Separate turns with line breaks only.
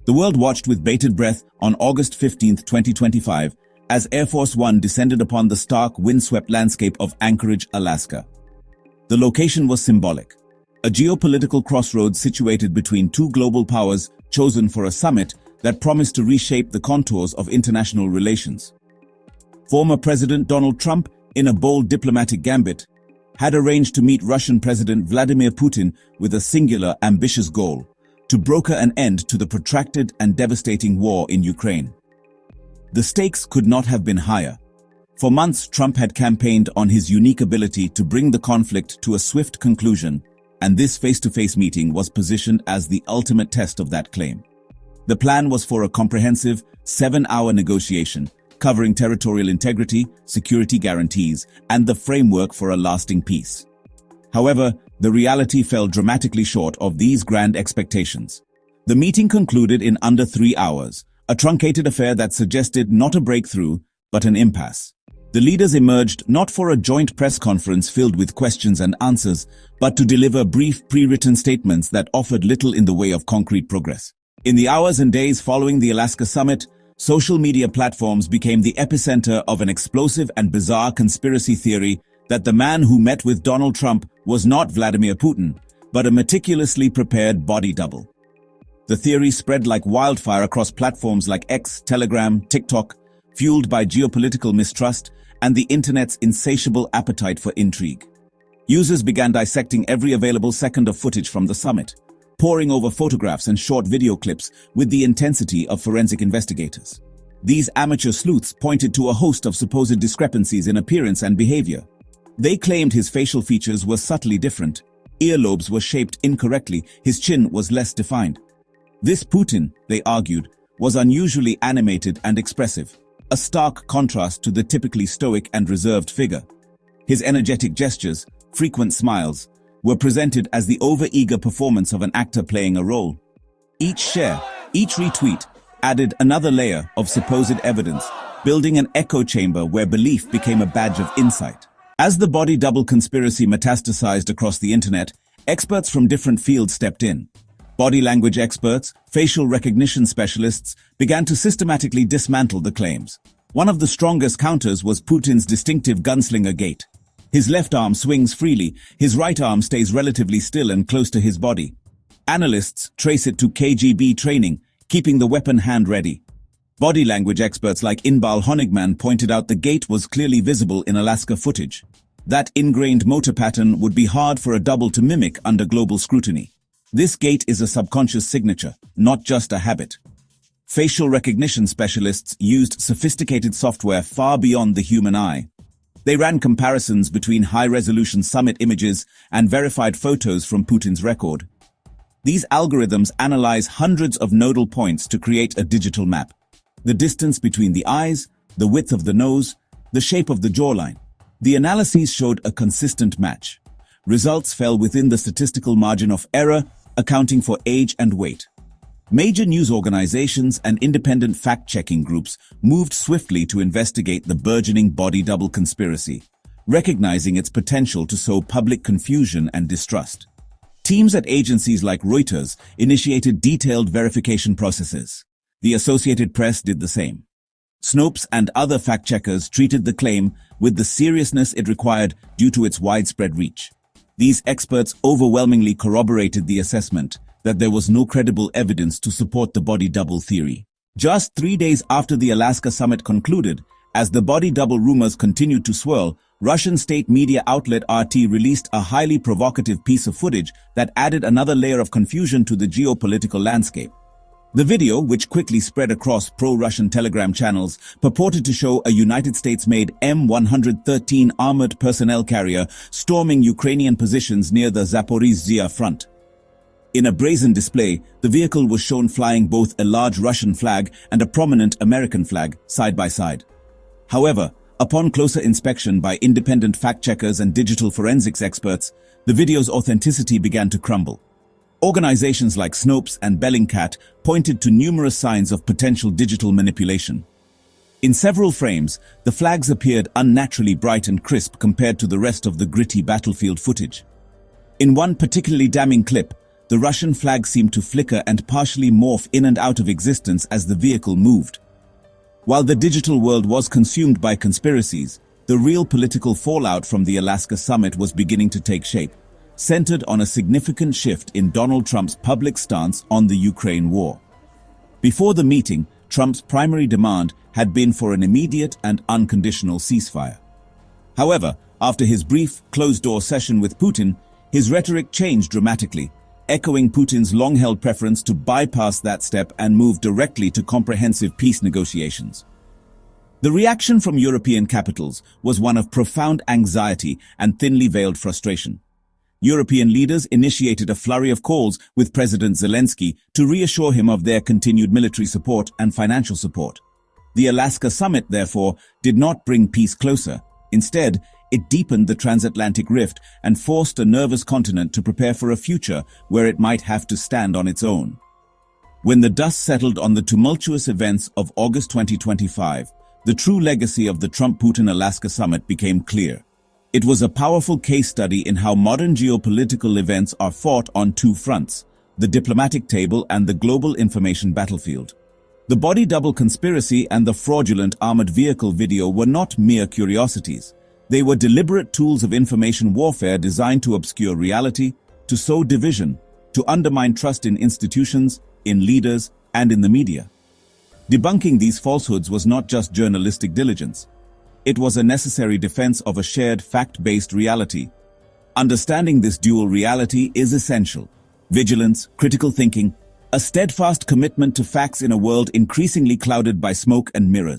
The world watched with bated breath on August 15, 2025, as Air Force One descended upon the stark, windswept landscape of Anchorage, Alaska. The location was symbolic, a geopolitical crossroads situated between two global powers chosen for a summit that promised to reshape the contours of international relations. Former President Donald Trump, in a bold diplomatic gambit, had arranged to meet Russian President Vladimir Putin with a singular, ambitious goal: to broker an end to the protracted and devastating war in Ukraine. The stakes could not have been higher. For months, Trump had campaigned on his unique ability to bring the conflict to a swift conclusion, and this face-to-face meeting was positioned as the ultimate test of that claim. The plan was for a comprehensive, 7-hour negotiation, covering territorial integrity, security guarantees, and the framework for a lasting peace. However, the reality fell dramatically short of these grand expectations. The meeting concluded in under 3 hours, a truncated affair that suggested not a breakthrough, but an impasse. The leaders emerged not for a joint press conference filled with questions and answers, but to deliver brief, pre-written statements that offered little in the way of concrete progress. In the hours and days following the Alaska summit, social media platforms became the epicenter of an explosive and bizarre conspiracy theory that the man who met with Donald Trump was not Vladimir Putin, but a meticulously prepared body double. The theory spread like wildfire across platforms like X, Telegram, TikTok, fueled by geopolitical mistrust and the internet's insatiable appetite for intrigue. Users began dissecting every available second of footage from the summit, poring over photographs and short video clips with the intensity of forensic investigators. These amateur sleuths pointed to a host of supposed discrepancies in appearance and behavior. They claimed his facial features were subtly different, earlobes were shaped incorrectly, his chin was less defined. This Putin, they argued, was unusually animated and expressive, a stark contrast to the typically stoic and reserved figure. His energetic gestures, frequent smiles, were presented as the over-eager performance of an actor playing a role. Each share, each retweet, added another layer of supposed evidence, building an echo chamber where belief became a badge of insight. As the body double conspiracy metastasized across the internet, experts from different fields stepped in. Body language experts, facial recognition specialists began to systematically dismantle the claims. One of the strongest counters was Putin's distinctive gunslinger gait. His left arm swings freely, his right arm stays relatively still and close to his body. Analysts trace it to KGB training, keeping the weapon hand ready. Body language experts like Inbal Honigman pointed out the gait was clearly visible in Alaska footage. That ingrained motor pattern would be hard for a double to mimic under global scrutiny. This gait is a subconscious signature, not just a habit. Facial recognition specialists used sophisticated software far beyond the human eye. They ran comparisons between high-resolution summit images and verified photos from Putin's record. These algorithms analyze hundreds of nodal points to create a digital map. The distance between the eyes, the width of the nose, the shape of the jawline. The analyses showed a consistent match. Results fell within the statistical margin of error, accounting for age and weight. Major news organizations and independent fact-checking groups moved swiftly to investigate the burgeoning body double conspiracy, recognizing its potential to sow public confusion and distrust. Teams at agencies like Reuters initiated detailed verification processes. The Associated Press did the same. Snopes and other fact-checkers treated the claim with the seriousness it required due to its widespread reach. These experts overwhelmingly corroborated the assessment that there was no credible evidence to support the body double theory. Just 3 days after the Alaska summit concluded, as the body double rumors continued to swirl, Russian state media outlet RT released a highly provocative piece of footage that added another layer of confusion to the geopolitical landscape. The video, which quickly spread across pro-Russian Telegram channels, purported to show a United States-made M113 armored personnel carrier storming Ukrainian positions near the Zaporizhzhia front. In a brazen display, the vehicle was shown flying both a large Russian flag and a prominent American flag side by side. However, upon closer inspection by independent fact-checkers and digital forensics experts, the video's authenticity began to crumble. Organizations like Snopes and Bellingcat pointed to numerous signs of potential digital manipulation. In several frames, the flags appeared unnaturally bright and crisp compared to the rest of the gritty battlefield footage. In one particularly damning clip, the Russian flag seemed to flicker and partially morph in and out of existence as the vehicle moved. While the digital world was consumed by conspiracies, the real political fallout from the Alaska summit was beginning to take shape, centered on a significant shift in Donald Trump's public stance on the Ukraine war. Before the meeting, Trump's primary demand had been for an immediate and unconditional ceasefire. However, after his brief, closed-door session with Putin, his rhetoric changed dramatically, echoing Putin's long-held preference to bypass that step and move directly to comprehensive peace negotiations. The reaction from European capitals was one of profound anxiety and thinly veiled frustration. European leaders initiated a flurry of calls with President Zelensky to reassure him of their continued military support and financial support. The Alaska summit, therefore, did not bring peace closer. Instead, it deepened the transatlantic rift and forced a nervous continent to prepare for a future where it might have to stand on its own. When the dust settled on the tumultuous events of August 2025, the true legacy of the Trump-Putin Alaska summit became clear. It was a powerful case study in how modern geopolitical events are fought on two fronts, the diplomatic table and the global information battlefield. The body double conspiracy and the fraudulent armored vehicle video were not mere curiosities. They were deliberate tools of information warfare designed to obscure reality, to sow division, to undermine trust in institutions, in leaders, and in the media. Debunking these falsehoods was not just journalistic diligence. It was a necessary defense of a shared fact-based reality. Understanding this dual reality is essential. Vigilance, critical thinking, a steadfast commitment to facts in a world increasingly clouded by smoke and mirrors.